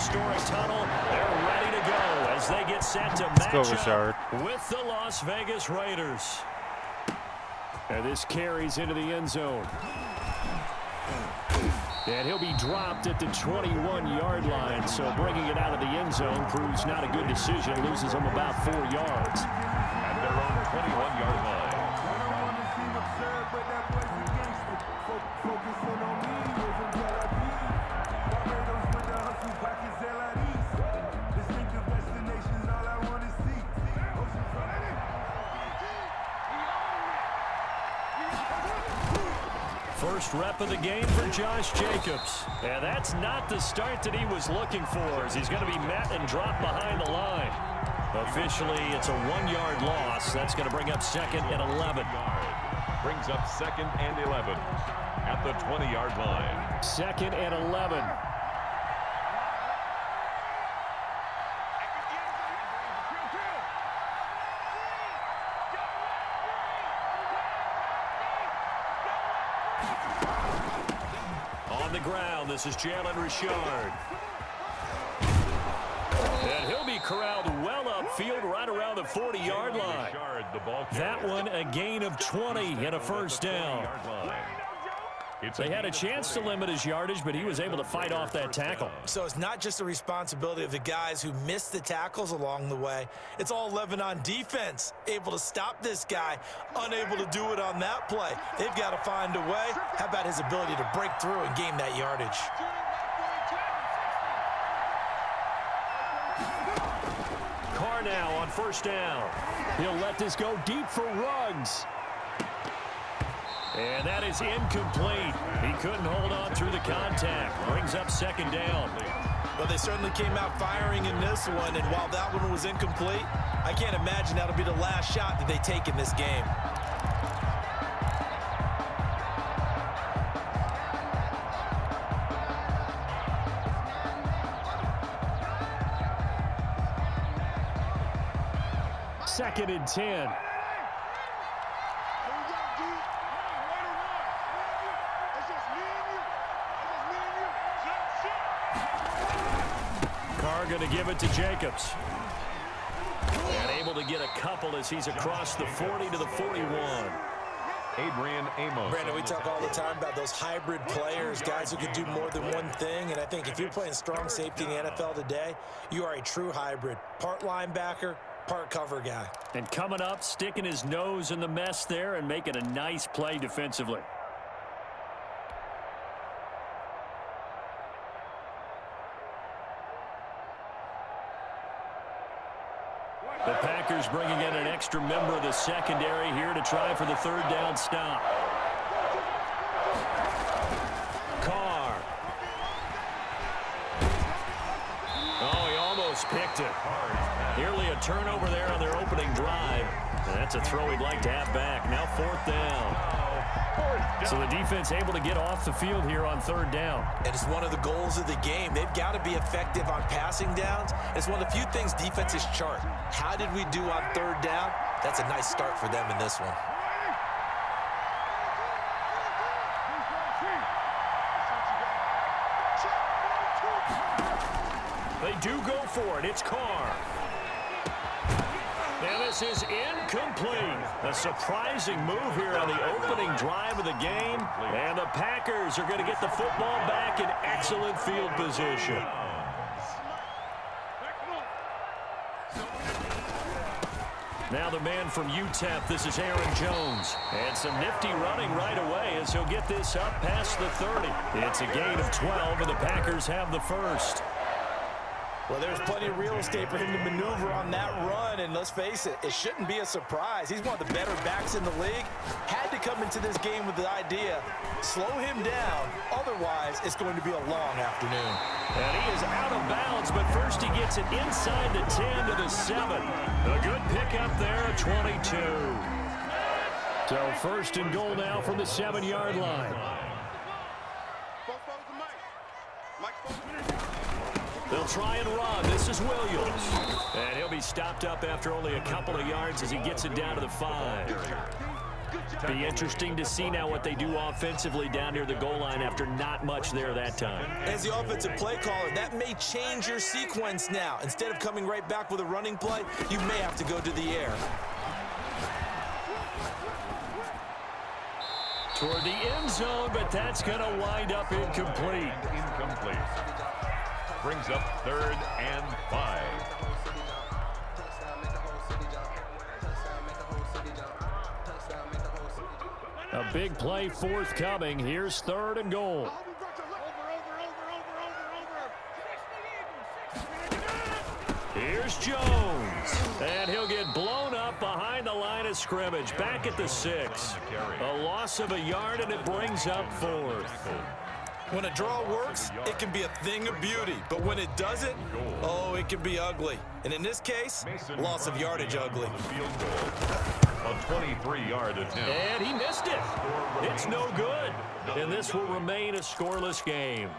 historic tunnel. They're ready to go as they get set to match up with the Las Vegas Raiders. And this carries into the end zone. And he'll be dropped at the 21-yard line. So bringing it out of the end zone proves not a good decision. Loses them about 4 yards. At their own 21-yard line. First rep of the game for Josh Jacobs. And that's not the start that he was looking for, as he's going to be met and dropped behind the line. Officially, it's a 1-yard loss. That's going to bring up 2nd and 11. Brings up 2nd and 11 at the 20-yard line. 2nd and 11. On the ground, this is Jalen Richard. And he'll be corralled well upfield right around the 40-yard line. That one a gain of 20 and a first down. They had a chance to limit his yardage, but he was able to fight off that tackle. So it's not just the responsibility of the guys who missed the tackles along the way. It's all 11 on defense, able to stop this guy, unable to do it on that play. They've got to find a way. How about his ability to break through and gain that yardage? Carr now on first down. He'll let this go deep for Ruggs. And that is incomplete. He couldn't hold on through the contact. Brings up 2nd down. Well, they certainly came out firing in this one, and while that one was incomplete, I can't imagine that'll be the last shot that they take in this game. Second and 10. Carr going to give it to Jacobs. And able to get a couple as he's across the 40 to the 41. Adrian Amos. Brandon, we talk all the time about those hybrid players, guys who can do more than one thing. And I think if you're playing strong safety in the NFL today, you are a true hybrid. Part linebacker, part cover guy. And coming up, sticking his nose in the mess there and making a nice play defensively. The Packers bringing in an extra member of the secondary here to try for the 3rd down stop. Carr. Oh, he almost picked it. Nearly a turnover there on their opening drive. And that's a throw he'd like to have back. Now 4th down. So the defense able to get off the field here on 3rd down. And it's one of the goals of the game. They've got to be effective on passing downs. It's one of the few things defenses chart. How did we do on 3rd down? That's a nice start for them in this one. They do go for it. It's Carr. And this is incomplete. A surprising move here on the opening drive of the game. And the Packers are going to get the football back in excellent field position. Now the man from UTEP, this is Aaron Jones. And some nifty running right away as he'll get this up past the 30. It's a gain of 12, and the Packers have the first. Well, there's plenty of real estate for him to maneuver on that run, and let's face it, it shouldn't be a surprise. He's one of the better backs in the league. Had to come into this game with the idea, slow him down, otherwise it's going to be a long afternoon. And he is out of bounds, but first he gets it inside the 10 to the 7. A good pickup there at 22. So 1st and goal now from the 7-yard line. They'll try and run. This is Williams. And he'll be stopped up after only a couple of yards as he gets it down to the 5. Be interesting to see now what they do offensively down near the goal line after not much there that time. As the offensive play caller, that may change your sequence now. Instead of coming right back with a running play, you may have to go to the air. Toward the end zone, but that's going to wind up incomplete. Incomplete. Brings up 3rd and 5. A big play forthcoming. Here's 3rd and goal. Here's Jones. And he'll get blown up behind the line of scrimmage. Back at the 6. A loss of a yard, and it brings up 4th. When a draw works, it can be a thing of beauty. But when it doesn't, oh, it can be ugly. And in this case, loss of yardage ugly. A 23-yard attempt. And he missed it. It's no good. And this will remain a scoreless game.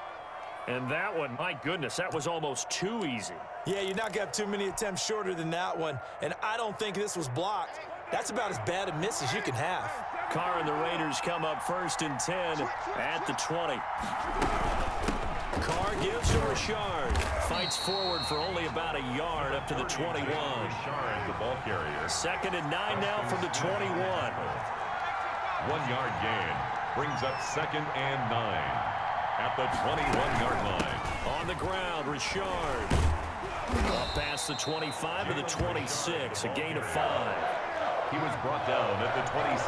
And that one, my goodness, that was almost too easy. Yeah, you're not going to have too many attempts shorter than that one. And I don't think this was blocked. That's about as bad a miss as you can have. Carr and the Raiders come up 1st and 10 at the 20. Carr gives to Richard. Fights forward for only about a yard up to the 21. Richard, the ball carrier. 2nd and 9 now from the 21. 1-yard gain. Brings up 2nd and 9 at the 21-yard line. On the ground, Richard. Up past the 25 to the 26. A gain of 5. He was brought down at the 26.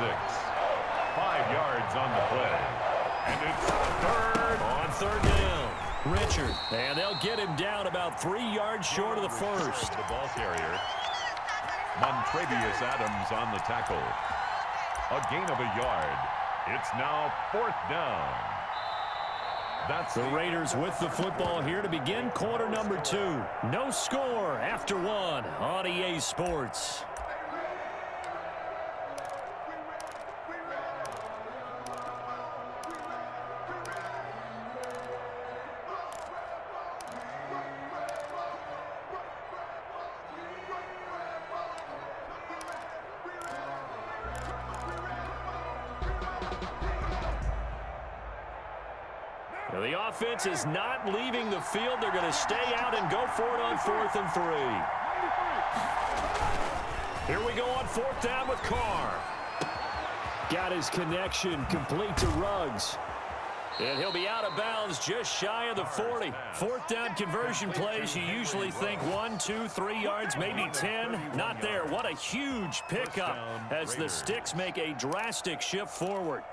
5 yards on the play. And it's 3rd. On 3rd down. Richard. And they'll get him down about 3 yards short of the 1st. The ball carrier. Montrevious Adams on the tackle. A gain of a yard. It's now 4th down. That's the Raiders with the football here to begin quarter number 2. No score after 1 on EA Sports. The offense is not leaving the field. They're going to stay out and go for it on 4th and 3. Here we go on 4th down with Carr. Got his connection complete to Ruggs. And he'll be out of bounds just shy of the 40. 4th down conversion plays, you usually think 1, 2, 3 yards, maybe 10. Not there. What a huge pickup as the Sticks make a drastic shift forward.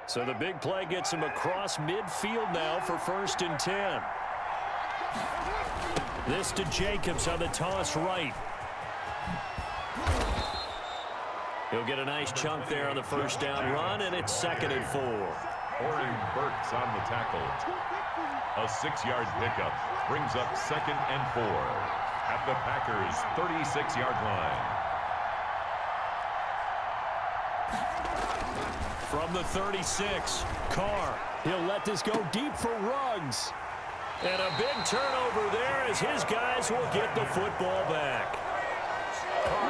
So the big play gets him across midfield now for 1st and 10. This to Jacobs on the toss right. He'll get a nice chunk there on the 1st down run, and it's 2nd and 4. Oren Burks on the tackle. A 6-yard pickup brings up 2nd and 4 at the Packers' 36-yard line. From the 36, Carr. He'll let this go deep for Ruggs. And a big turnover there as his guys will get the football back.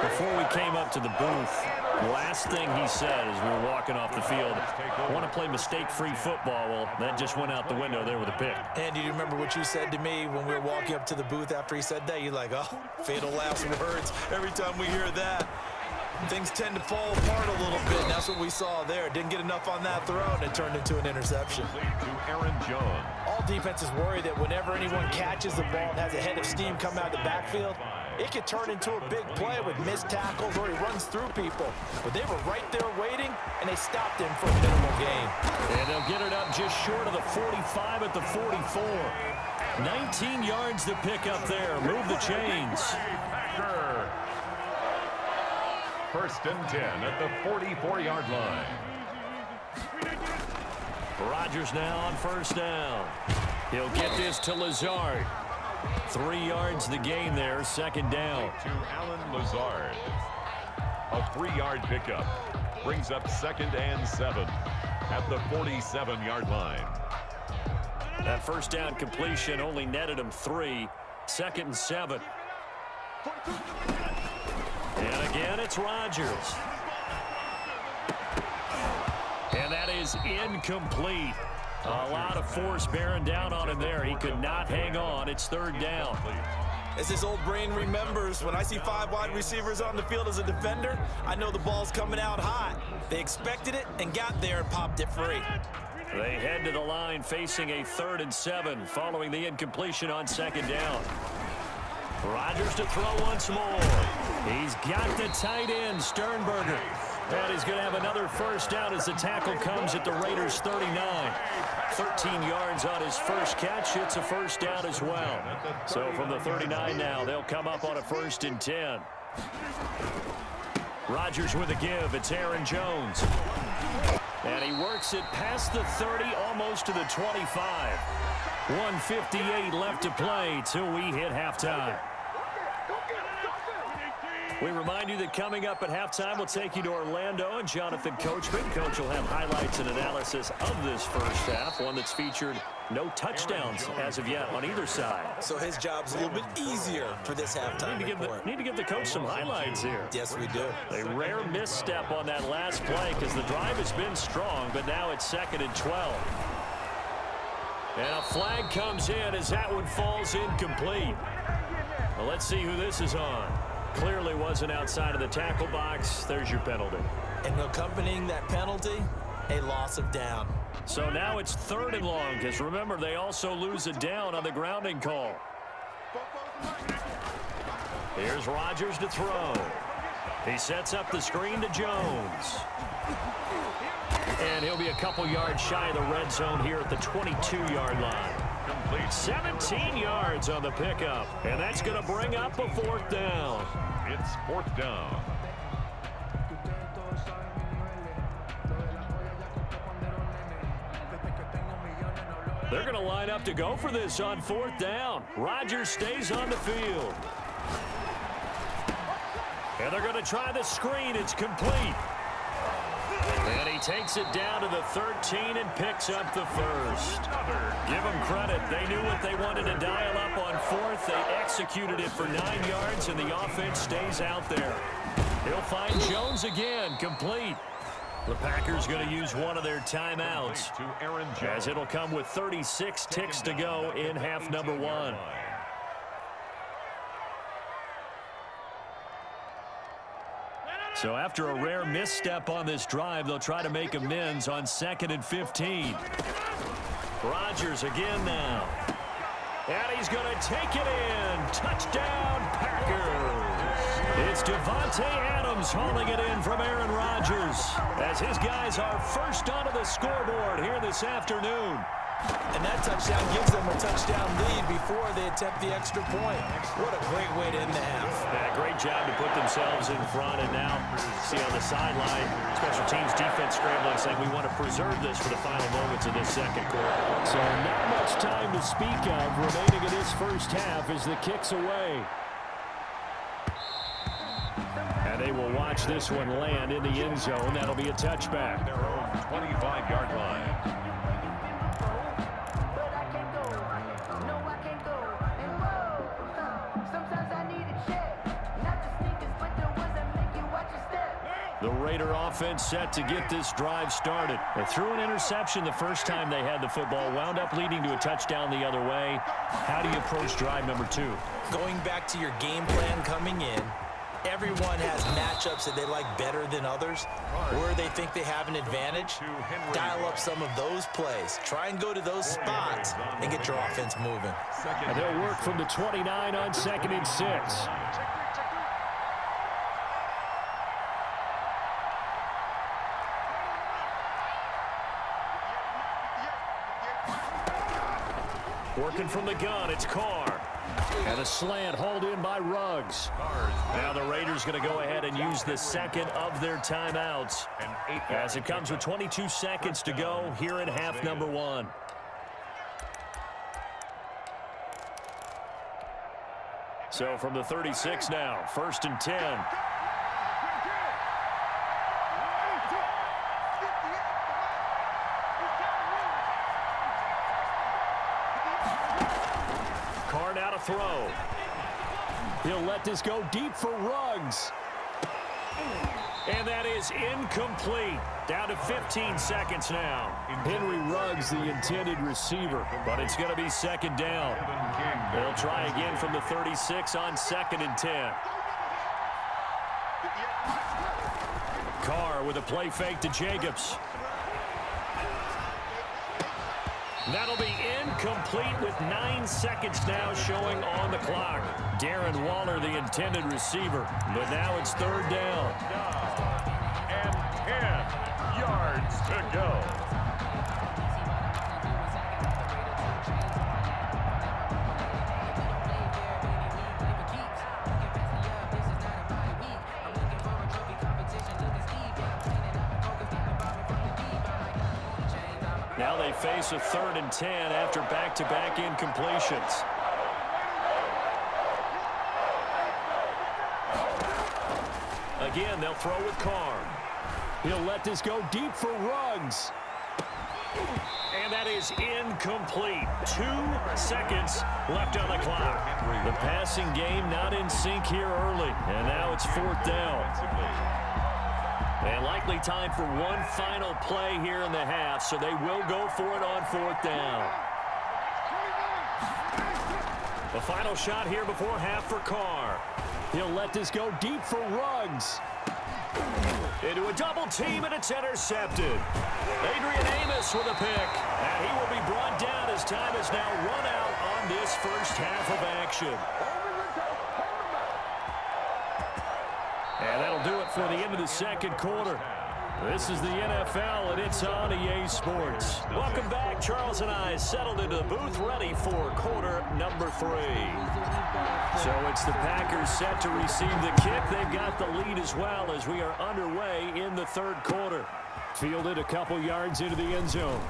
Before we came up to the booth, last thing he said as we were walking off the field, I want to play mistake-free football. Well, that just went out the window there with a pick. And do you remember what you said to me when we were walking up to the booth after he said that? You're like, oh, fatal last words. Every time we hear that, things tend to fall apart a little bit. And that's what we saw there. Didn't get enough on that throw, and it turned into an interception. To Aaron Jones. All defenses worry that whenever anyone catches the ball and has a head of steam come out of the backfield, it could turn into a big play with missed tackles or he runs through people. But they were right there waiting, and they stopped him for a minimal gain. And they'll get it up just short of the 45 at the 44. 19 yards to pick up there. Move the chains. Packer. 1st and 10 at the 44-yard line. Rodgers now on 1st down. He'll get this to Lazard. 3 yards the gain there, 2nd down. To Alan Lazard. A 3-yard pickup brings up 2nd and 7. at the 47-yard line. That first down completion only netted him 3. 2nd and 7. And again, it's Rodgers. And that is incomplete. A lot of force bearing down on him there. He could not hang on. It's 3rd down. As his old brain remembers, when I see 5 wide receivers on the field as a defender, I know the ball's coming out hot. They expected it and got there and popped it free. They head to the line facing a 3rd and 7 following the incompletion on 2nd down. Rodgers to throw once more. He's got the tight end, Sternberger. And he's going to have another first down as the tackle comes at the Raiders' 39. 13 yards on his first catch. It's a first down as well. So from the 39 now, they'll come up on a 1st and 10. Rodgers with a give. It's Aaron Jones. And he works it past the 30, almost to the 25. 1:58 left to play till we hit halftime. We remind you that coming up at halftime, we'll take you to Orlando and Jonathan Coachman. Coach will have highlights and analysis of this first half, one that's featured no touchdowns as of yet on either side. So his job's a little bit easier for this halftime report. Need to give the coach some highlights here. Yes, we do. A rare misstep on that last play because the drive has been strong, but now it's 2nd and 12. And a flag comes in as that one falls incomplete. Well, let's see who this is on. Clearly wasn't outside of the tackle box. There's your penalty. And accompanying that penalty, a loss of down. So now it's 3rd and long because remember, they also lose a down on the grounding call. Here's Rodgers to throw. He sets up the screen to Jones. And he'll be a couple yards shy of the red zone here at the 22-yard line. 17 yards on the pickup. And that's going to bring up a 4th down. It's 4th down. They're going to line up to go for this on 4th down. Rodgers stays on the field. And they're going to try the screen. It's complete. And he takes it down to the 13 and picks up the 1st. Give them credit. They knew what they wanted to dial up on 4th. They executed it for 9 yards, and the offense stays out there. He'll find Jones again, complete. The Packers going to use one of their timeouts, as it'll come with 36 ticks to go in half number 1. So after a rare misstep on this drive, they'll try to make amends on 2nd and 15. Rodgers again now. And he's going to take it in. Touchdown, Packers. It's Devontae Adams hauling it in from Aaron Rodgers, as his guys are first onto the scoreboard here this afternoon. And that touchdown gives them a touchdown lead before they attempt the extra point. What a great way to end the half. Yeah, great job to put themselves in front. And now, see on the sideline, special teams defense scrambling, saying we want to preserve this for the final moments of this 2nd quarter. So not much time to speak of remaining in this first half as the kick's away. And they will watch this one land in the end zone. That'll be a touchback. Their own 25-yard line. The Raider offense set to get this drive started. They threw an interception the first time they had the football, wound up leading to a touchdown the other way. How do you approach drive number 2? Going back to your game plan coming in, everyone has matchups that they like better than others, where they think they have an advantage. Dial up some of those plays. Try and go to those spots and get your offense moving. And they'll work from the 29 on 2nd and 6. Working from the gun, it's Carr. And a slant hauled in by Ruggs. Now the Raiders going to go ahead and use the 2nd of their timeouts, as it comes with 22 seconds to go here in half number 1. So from the 36 now, 1st and 10. Carr now to throw. He'll let this go deep for Ruggs. And that is incomplete. Down to 15 seconds now. Henry Ruggs, the intended receiver, but it's going to be second down. They'll try again from the 36 on 2nd and 10. Carr with a play fake to Jacobs. That'll be incomplete with 9 seconds now showing on the clock. Darren Waller, the intended receiver, but now it's 3rd down. And 10 yards to go. Now they face a 3rd and 10 after back-to-back incompletions. Again, they'll throw with Carr. He'll let this go deep for Ruggs. And that is incomplete. 2 seconds left on the clock. The passing game not in sync here early. And now it's 4th down. And likely time for one final play here in the half, so they will go for it on 4th down. The final shot here before half for Carr. He'll let this go deep for Ruggs. Into a double team, and it's intercepted. Adrian Amos with a pick. And he will be brought down as time is now run out on this first half of action. And that'll do it for the end of the 2nd quarter. This is the NFL, and it's on EA Sports. Welcome back. Charles and I settled into the booth, ready for quarter number 3. So it's the Packers set to receive the kick. They've got the lead as well as we are underway in the 3rd quarter. Fielded a couple yards into the end zone.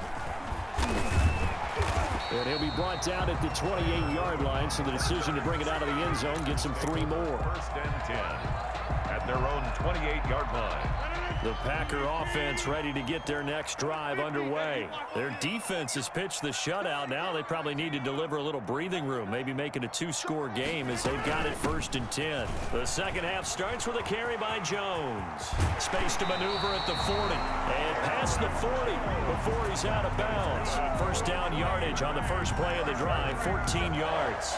And he'll be brought down at the 28-yard line, so the decision to bring it out of the end zone gets him 3 more. 1st and 10 at their own 28-yard line. The Packer offense ready to get their next drive underway. Their defense has pitched the shutout. Now they probably need to deliver a little breathing room, maybe make it a 2-score game as they've got it 1st and 10. The second half starts with a carry by Jones. Space to maneuver at the 40. And past the 40 before he's out of bounds. 1st down yardage on the first play of the drive, 14 yards.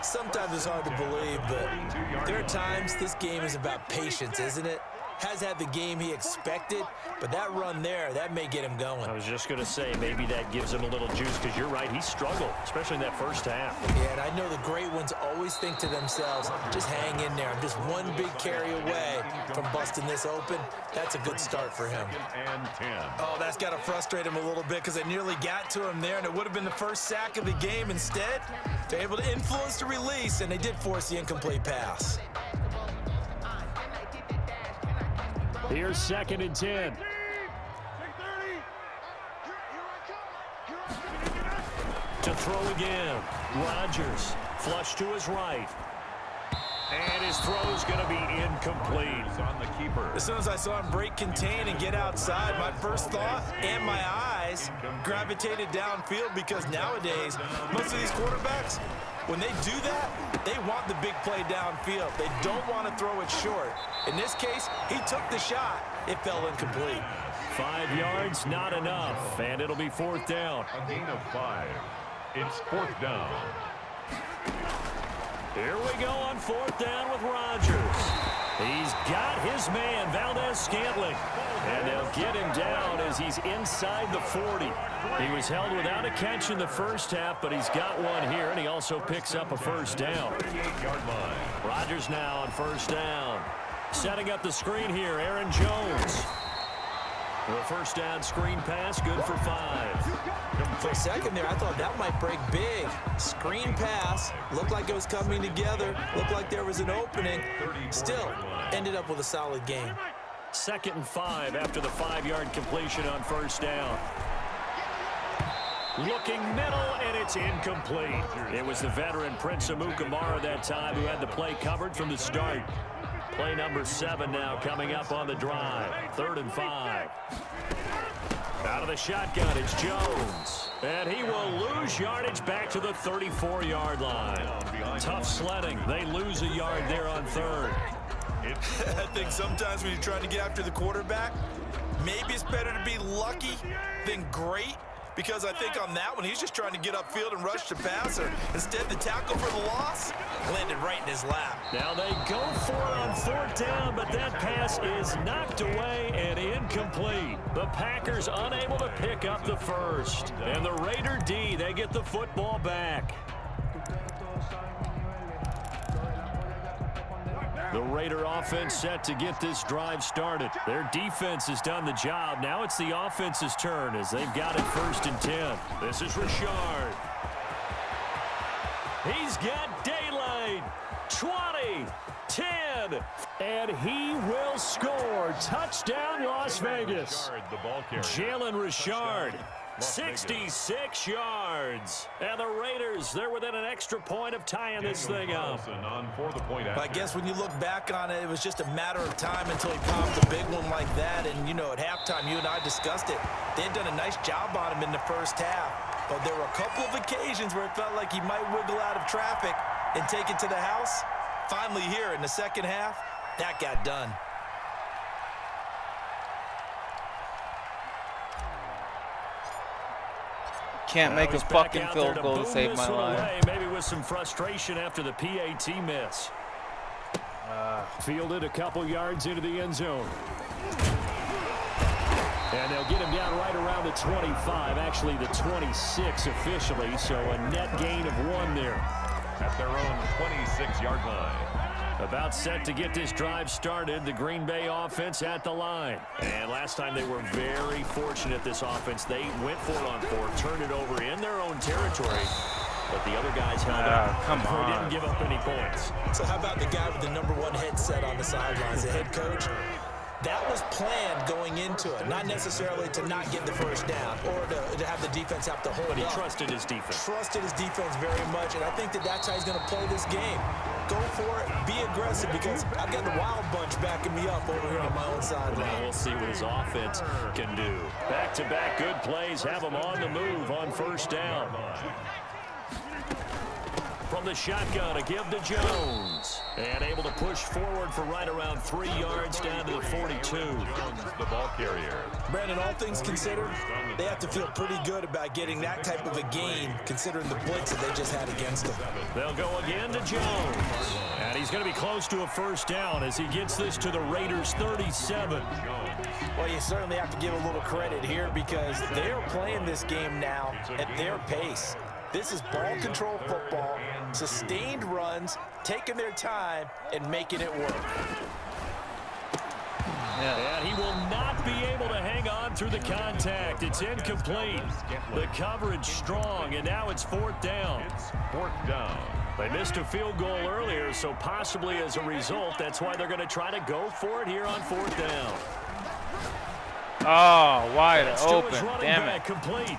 Sometimes it's hard to believe, but there are times this game is about patience, isn't it? Has had the game he expected, but that run there, that may get him going. I was just going to say, maybe that gives him a little juice, because you're right, he struggled, especially in that first half. Yeah, and I know the great ones always think to themselves, just hang in there. I'm just one big carry away from busting this open. That's a good start for him. 2nd and 10. Oh, that's got to frustrate him a little bit, because it nearly got to him there, and it would have been the first sack of the game. Instead, they're able to influence the release, and they did force the incomplete pass. Here's 2nd and 10. To throw again. Rodgers, flush to his right. And his throw's going to be incomplete. On the keeper. As soon as I saw him break contain and get outside, my first thought and my eyes gravitated downfield, because nowadays, most of these quarterbacks, when they do that, they want the big play downfield. They don't want to throw it short. In this case, he took the shot. It fell incomplete. 5 yards, not enough, and it'll be 4th down. A gain of 5. It's 4th down. Here we go on 4th down with Rodgers. He's got his man, Valdez-Scantling. And they'll get him down as he's inside the 40. He was held without a catch in the first half, but he's got one here, and he also picks up a 1st down. 38-yard line. Rodgers now on 1st down. Setting up the screen here, Aaron Jones. The 1st down screen pass, good for 5. For a second there, I thought that might break big. Screen pass, looked like it was coming together, looked like there was an opening. Still, ended up with a solid game. 2nd and 5 after the 5-yard completion on 1st down. Looking middle, and it's incomplete. It was the veteran Prince Amukamara that time who had the play covered from the start. Play number 7 now coming up on the drive. 3rd and 5. Out of the shotgun, it's Jones. And he will lose yardage back to the 34-yard line. Tough sledding. They lose a yard there on third. I think sometimes when you're trying to get after the quarterback, maybe it's better to be lucky than great, because I think on that one, he's just trying to get upfield and rush the passer. Instead, the tackle for the loss landed right in his lap. Now they go for it on fourth down, but that pass is knocked away and incomplete. The Packers unable to pick up the first. And the Raider D, they get the football back. The Raider offense set to get this drive started. Their defense has done the job. Now it's the offense's turn as they've got it 1st and 10. This is Richard. He's got daylight. 20, 10, and he will score. Touchdown, Las Vegas. Jalen Richard. 66 yards. And the Raiders, they're within an extra point of tying this thing up. I guess when you look back on it, it was just a matter of time until he popped a big one like that. And, you know, at halftime, you and I discussed it. They had done a nice job on him in the first half. But there were a couple of occasions where it felt like he might wiggle out of traffic and take it to the house. Finally here in the second half, that got done. Can't make a fucking field goal to save my life. Maybe with some frustration after the PAT miss. Fielded a couple yards into the end zone. And they'll get him down right around the 25, actually the 26 officially, so a net gain of 1 there. At their own 26-yard line. About set to get this drive started, the Green Bay offense at the line. And last time they were very fortunate, this offense. They went for it on 4, turned it over in their own territory, but the other guys held up. Come on. They didn't give up any points. So how about the guy with the #1 headset on the sidelines, the head coach? That was planned going into it, not necessarily to not get the first down or to have the defense have to hold But he up. trusted his defense. Trusted his defense very much, and I think that's how he's going to play this game. Go for it, be aggressive, because I've got the wild bunch backing me up over here on my own sideline. Now we'll see what his offense can do. Back-to-back good plays have him on the move on first down. From the shotgun, a give to Jones. And able to push forward for right around 3 yards down to the 42. The ball carrier. Brandon, all things considered, they have to feel pretty good about getting that type of a gain, considering the blitz that they just had against them. They'll go again to Jones. And he's going to be close to a first down as he gets this to the Raiders' 37. Well, you certainly have to give a little credit here because they are playing this game now at their pace. This is ball control football, sustained runs, taking their time, and making it work. And he will not be able to hang on through the contact. It's incomplete. The coverage strong, and now it's 4th down. It's 4th down. They missed a field goal earlier, so possibly as a result, that's why they're going to try to go for it here on 4th down. Oh, wide open. Damn it. Complete.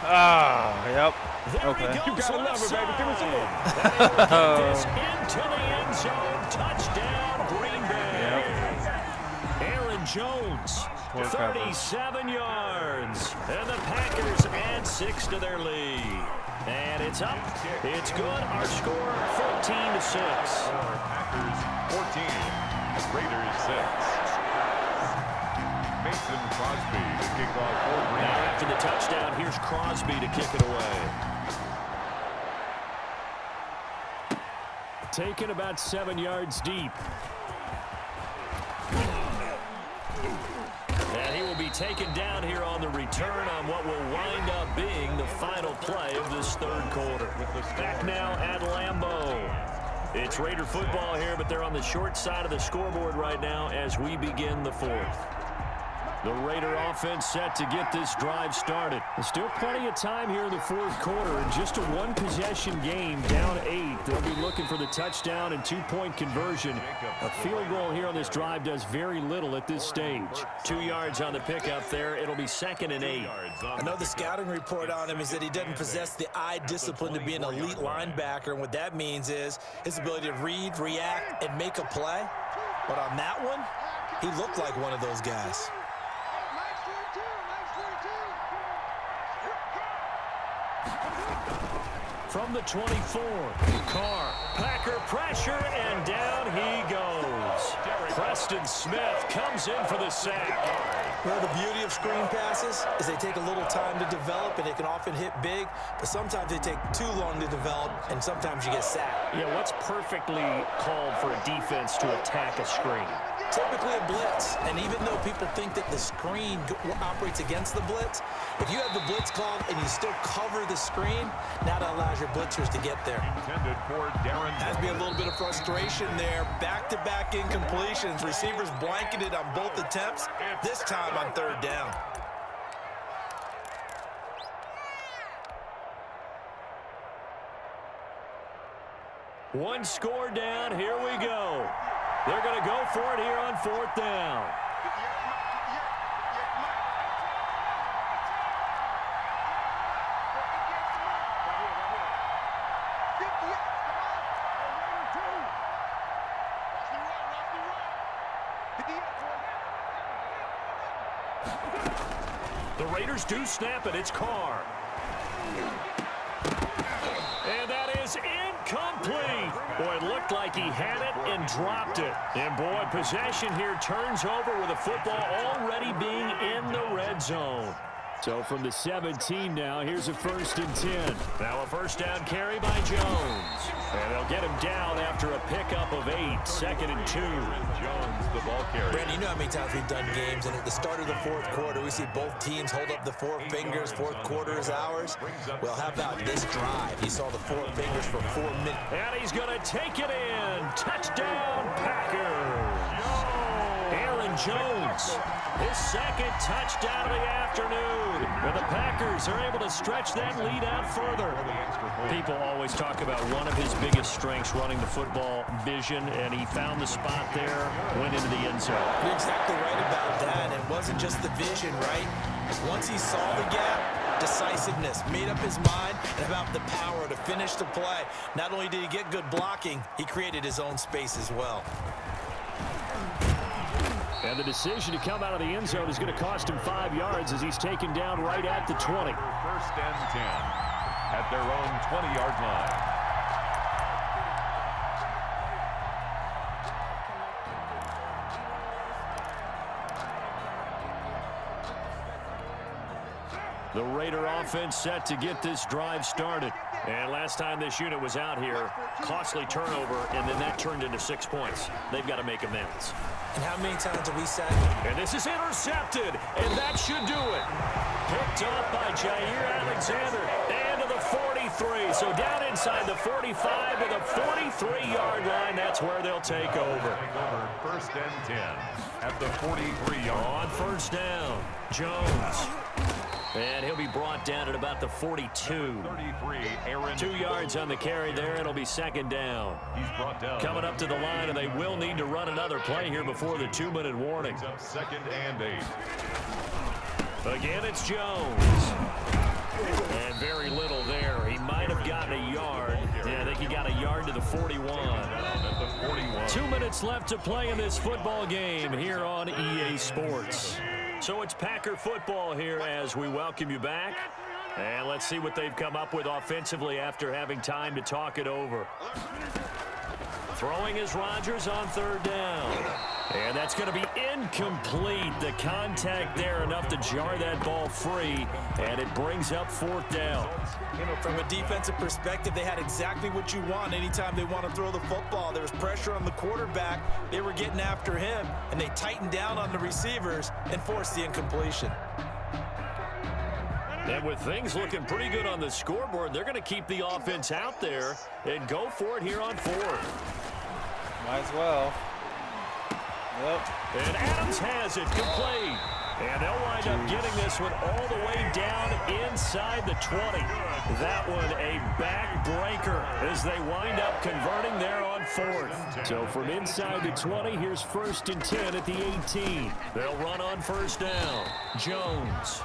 Oh, yep. There Okay. You gotta love it, baby. Give me some more. This into the end zone. Touchdown, Green Bay. Yep. Aaron Jones, 37 yards. And the Packers add 6 to their lead. And it's up. It's good. Our score, 14-6. Packers 14, Raiders 6. Mason Crosby to kick off for Green Bay. Now after the touchdown, here's Crosby to kick it away. Taken about 7 yards deep. And he will be taken down here on the return on what will wind up being the final play of this 3rd quarter. Back now at Lambeau. It's Raider football here, but they're on the short side of the scoreboard right now as we begin the 4th. The Raider offense set to get this drive started. There's still plenty of time here in the 4th quarter, and just a 1-possession game, down 8. They'll be looking for the touchdown and 2-point conversion. A field goal here on this drive does very little at this stage. 2 yards on the pickup there. It'll be 2nd and 8. I know the scouting report on him is that he doesn't possess the eye discipline to be an elite linebacker, and what that means is his ability to read, react, and make a play. But on that one, he looked like one of those guys. from the 24. Carr, Packer pressure, and down he goes. Preston Smith comes in for the sack. Well, the beauty of screen passes is they take a little time to develop, and they can often hit big, but sometimes they take too long to develop, and sometimes you get sacked. Yeah, what's perfectly called for a defense to attack a screen? Typically a blitz, and even though people think that the screen operates against the blitz, if you have the blitz called and you still cover the screen, now that allows your blitzers to get there. Intended for Darren. Has to be a little bit of frustration there. Back-to-back incompletions. Receivers blanketed on both attempts, this time on third down. One score down, here we go. They're going to go for it here on fourth down. The Raiders do snap it. It's Carr. And that is incomplete. Boy, it looked like he had it and dropped it. And, boy, possession here turns over with the football already being in the red zone. So from the 17 now, here's a 1st and 10. Now a first down carry by Jones. And they'll get him down after a pickup of 8, 2nd and 2. Jones, the ball carrier. Brandon, you know how many times we've done games, and at the start of the fourth quarter, we see both teams hold up the 4 fingers. Fourth quarter is ours. Well, how about this drive? You saw the 4 fingers for 4 minutes. And he's going to take it in. Touchdown, Packers. Aaron Jones, his 2nd touchdown of the afternoon. And the Packers are able to stretch that lead out further. People always talk about one of his biggest strengths, running the football, vision, and he found the spot there, went into the end zone. You're exactly right about that. It wasn't just the vision, right? Once he saw the gap, decisiveness, made up his mind, and about the power to finish the play. Not only did he get good blocking, he created his own space as well. And the decision to come out of the end zone is going to cost him 5 yards as he's taken down right at the 20. 1st and 10 at their own 20-yard line. The Raider offense set to get this drive started. And last time this unit was out here, costly turnover, and then that turned into 6 points. They've got to make amends. And how many times have we said? And this is intercepted, and that should do it. Picked up by Jair Alexander, and to the 43. So down inside the 45 to the 43-yard line. That's where they'll take over. 1st and 10 at the 43-yard. On first down, Jones. And he'll be brought down at about the 42. 33, Aaron. 2 yards on the carry there. It'll be 2nd down. He's brought down. Coming up to the line, and they will need to run another play here before the 2-minute warning. Up 2nd and 8. Again, it's Jones. And very little there. He might have gotten a yard. Yeah, I think he got a yard to the 41. At the 41. 2 minutes left to play in this football game here on EA Sports. So it's Packer football here as we welcome you back. And let's see what they've come up with offensively after having time to talk it over. Throwing is Rodgers on 3rd down. And that's going to be incomplete. The contact there enough to jar that ball free. And it brings up 4th down. You know, from a defensive perspective, they had exactly what you want anytime they want to throw the football. There was pressure on the quarterback. They were getting after him, and they tightened down on the receivers and forced the incompletion. And with things looking pretty good on the scoreboard, they're going to keep the offense out there and go for it here on 4th. Might as well. Yep. And Adams has it complete. And they'll wind up getting this one all the way down inside the 20. That one a backbreaker as they wind up converting there on 4th. So from inside the 20, here's 1st and 10 at the 18. They'll run on 1st down. Jones.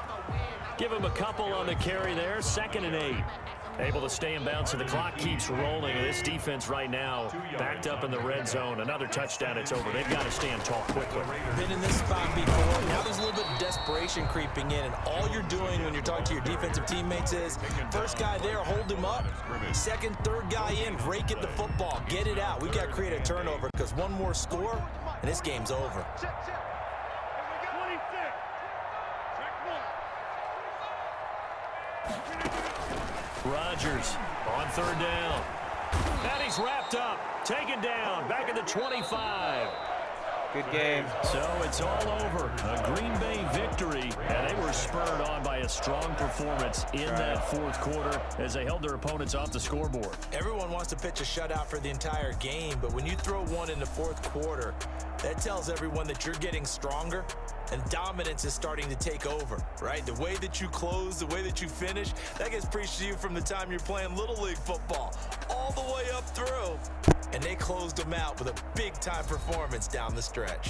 Give him a couple on the carry there. 2nd and 8. Able to stay in bounds, so the clock keeps rolling. This defense right now backed up in the red zone. Another touchdown, it's over. They've got to stand tall quickly. Been in this spot before. Now there's a little bit of desperation creeping in, and all you're doing when you're talking to your defensive teammates is first guy there, hold him up. Second, third guy in, rake at the football. Get it out. We've got to create a turnover because one more score, and this game's over. Rodgers on third down. And he's wrapped up, taken down, back at the 25. Good game. So it's all over. A Green Bay victory, and they were spurred on by a strong performance in that fourth quarter as they held their opponents off the scoreboard. Everyone wants to pitch a shutout for the entire game, but when you throw one in the fourth quarter, that tells everyone that you're getting stronger and dominance is starting to take over, right? The way that you close, the way that you finish, that gets preached to you from the time you're playing Little League football all the way up through. And they closed them out with a big-time performance down the stretch.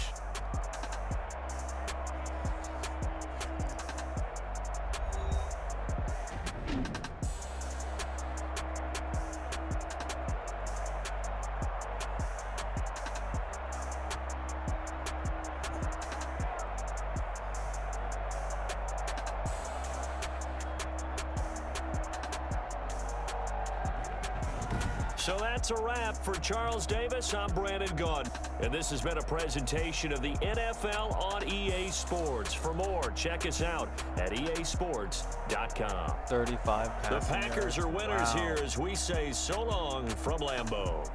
So that's a wrap for Charles Davis. I'm Brandon Gunn. And this has been a presentation of the NFL on EA Sports. For more, check us out at easports.com. 35 passing The Packers yards. are winners Wow. here as we say so long from Lambeau.